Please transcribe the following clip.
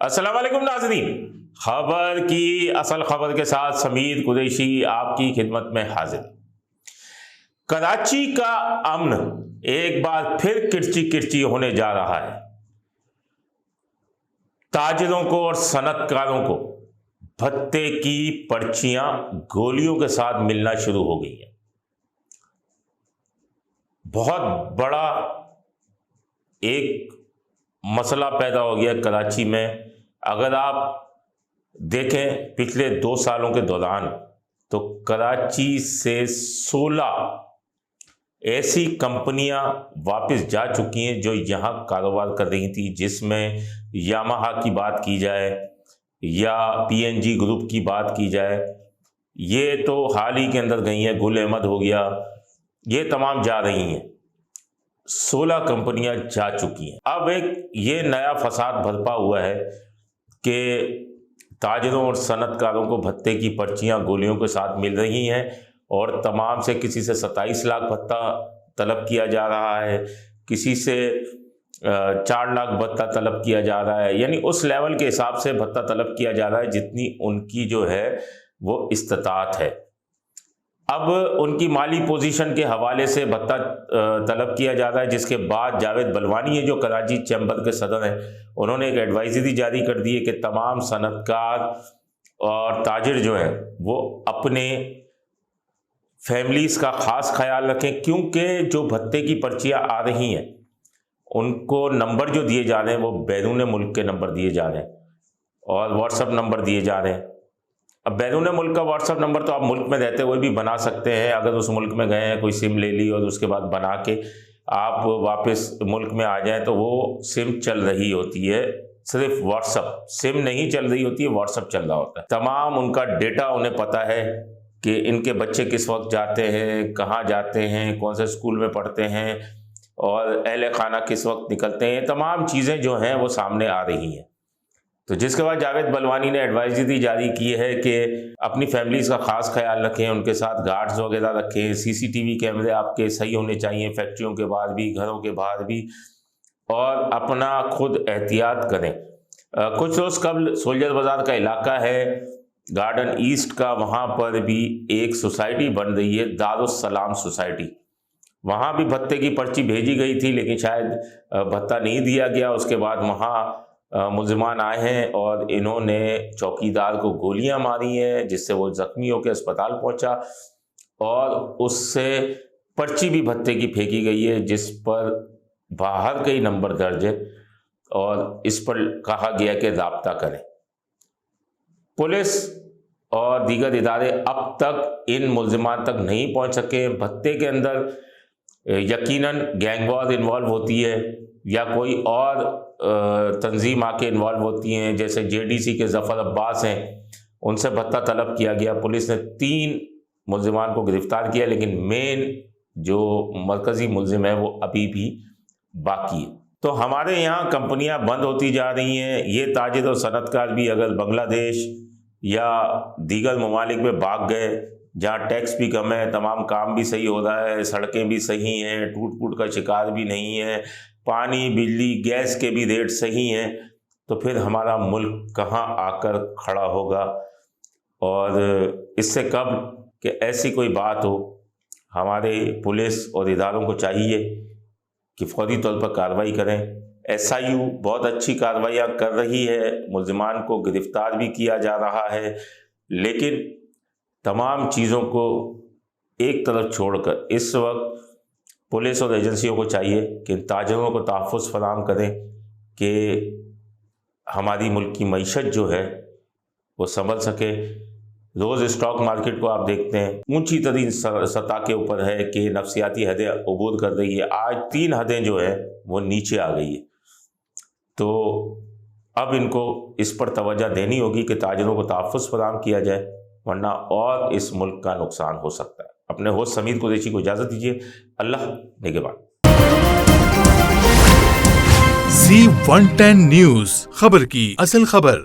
अस्सलाम वालेकुम नाज़रीन, खबर की असल खबर के साथ समीर कुरैशी आपकी खिदमत में हाजिर। कराची का अमन एक बार फिर किरची किरची होने जा रहा है। ताजिरों को और सनतकारों को भत्ते की पर्चियां गोलियों के साथ मिलना शुरू हो गई हैं। बहुत बड़ा एक मसला पैदा हो गया कराची में। अगर आप देखें पिछले 2 सालों के दौरान तो कराची से 16 ऐसी कंपनियां वापस जा चुकी हैं जो यहां कारोबार कर रही थी, जिसमें यामाहा की बात की जाए या पीएनजी ग्रुप की बात की जाए, ये तो हाल ही के अंदर गई हैं। गुल अहमद हो गया, ये तमाम जा रही हैं। 16 कंपनियां जा चुकी हैं। अब एक ये नया फसाद बरपा हुआ है कि ताजिरों और सनतकारों को भत्ते की पर्चियां गोलियों के साथ मिल रही हैं और तमाम से किसी से 27 लाख भत्ता तलब किया जा रहा है, किसी से 4 लाख भत्ता तलब किया जा रहा है। यानी उस लेवल के हिसाब से भत्ता तलब किया जा रहा है जितनी उनकी जो है वो इस्तिताअत है। अब उनकी माली पोजीशन के हवाले से भत्ता तलब किया जा रहा है, जिसके बाद जावेद बलवानी है जो कराची चैम्बर के सदर हैं, उन्होंने एक एडवाइजरी जारी कर दी है कि तमाम सनतकार और ताजिर जो हैं वो अपने फैमिलीज़ का ख़ास ख्याल रखें, क्योंकि जो भत्ते की पर्चियाँ आ रही हैं उनको नंबर जो दिए जा रहे हैं वो बैरून मुल्क के नंबर दिए जा रहे हैं और व्हाट्सअप नंबर दिए जा रहे हैं। अब बैरून मुल्क का व्हाट्सअप नंबर तो आप मुल्क में रहते हुए भी बना सकते हैं। अगर उस मुल्क में गए हैं, कोई सिम ले ली और उसके बाद बना के आप वापस मुल्क में आ जाएं तो वो सिम चल रही होती है, सिर्फ व्हाट्सअप सिम नहीं चल रही होती है, व्हाट्सअप चल रहा होता है। तमाम उनका डेटा उन्हें पता है कि इनके बच्चे किस वक्त जाते हैं, कहाँ जाते हैं, कौन से स्कूल में पढ़ते हैं और अहले खाना किस वक्त निकलते हैं। तमाम चीज़ें जो हैं वो सामने आ रही हैं। तो जिसके बाद जावेद बलवानी ने एडवाइजरी जारी की है कि अपनी फैमिलीज़ का ख़ास ख्याल रखें, उनके साथ गार्ड्स वगैरह रखें, सीसीटीवी कैमरे आपके सही होने चाहिए, फैक्ट्रियों के बाहर भी, घरों के बाहर भी, और अपना खुद एहतियात करें। कुछ रोज़ कबल सोल्जर बाज़ार का इलाका है गार्डन ईस्ट का, वहाँ पर भी एक सोसाइटी बन रही है, दारुस्सलाम सोसाइटी। वहाँ भी भत्ते की पर्ची भेजी गई थी लेकिन शायद भत्ता नहीं दिया गया। उसके बाद वहाँ मुलजिमान आए हैं और इन्होंने चौकीदार को गोलियां मारी हैं, जिससे वो जख्मी होकर अस्पताल पहुंचा और उससे पर्ची भी भत्ते की फेंकी गई है, जिस पर बाहर कई नंबर दर्ज है और इस पर कहा गया कि राब्ता करें। पुलिस और दीगर इदारे अब तक इन मुलजिमान तक नहीं पहुंच सके। भत्ते के अंदर यकीनन गैंगवार इन्वॉल्व होती है या कोई और तंजीम आके इन्वॉल्व होती हैं, जैसे जेडीसी के जफ़र अब्बास हैं, उनसे भत्ता तलब किया गया। पुलिस ने 3 मुलजिमान को गिरफ्तार किया, लेकिन मेन जो मरकज़ी मुलजिम है वो अभी भी बाकी है। तो हमारे यहाँ कंपनियाँ बंद होती जा रही हैं। ये ताजिर और सनतकार भी अगर बांग्लादेश या दीगर ममालिक में भाग गए जहाँ टैक्स भी कम है, तमाम काम भी सही हो रहा है, सड़कें भी सही हैं, टूट फूट का शिकार भी नहीं है, पानी बिजली गैस के भी रेट सही हैं, तो फिर हमारा मुल्क कहाँ आकर खड़ा होगा। और इससे कब कि ऐसी कोई बात हो, हमारे पुलिस और इदारों को चाहिए कि फौरी तौर पर कार्रवाई करें। एसआईयू बहुत अच्छी कार्रवाइयाँ कर रही है, मुलजिमान को गिरफ्तार भी किया जा रहा है, लेकिन तमाम चीज़ों को एक तरफ छोड़कर इस वक्त पुलिस और एजेंसियों को चाहिए कि इन ताजिरों को तहफ़्फ़ुज़ फराहम करें कि हमारी मुल्क की मईशत जो है वो संभल सके। रोज़ स्टॉक मार्केट को आप देखते हैं ऊंची तरीन सतह के ऊपर है कि नफसियाती हदें अबूर कर रही है। आज 3 हदें जो है वो नीचे आ गई है। तो अब इनको इस पर तवज्जो देनी होगी कि ताजिरों को तहफ़्फ़ुज़ फराहम किया जाए, वरना और इस मुल्क का नुकसान हो सकता है। अपने होस्ट समीर कुरैशी को इजाज़त दीजिए। अल्लाह निगहबान। Z110 न्यूज़, खबर की असल खबर।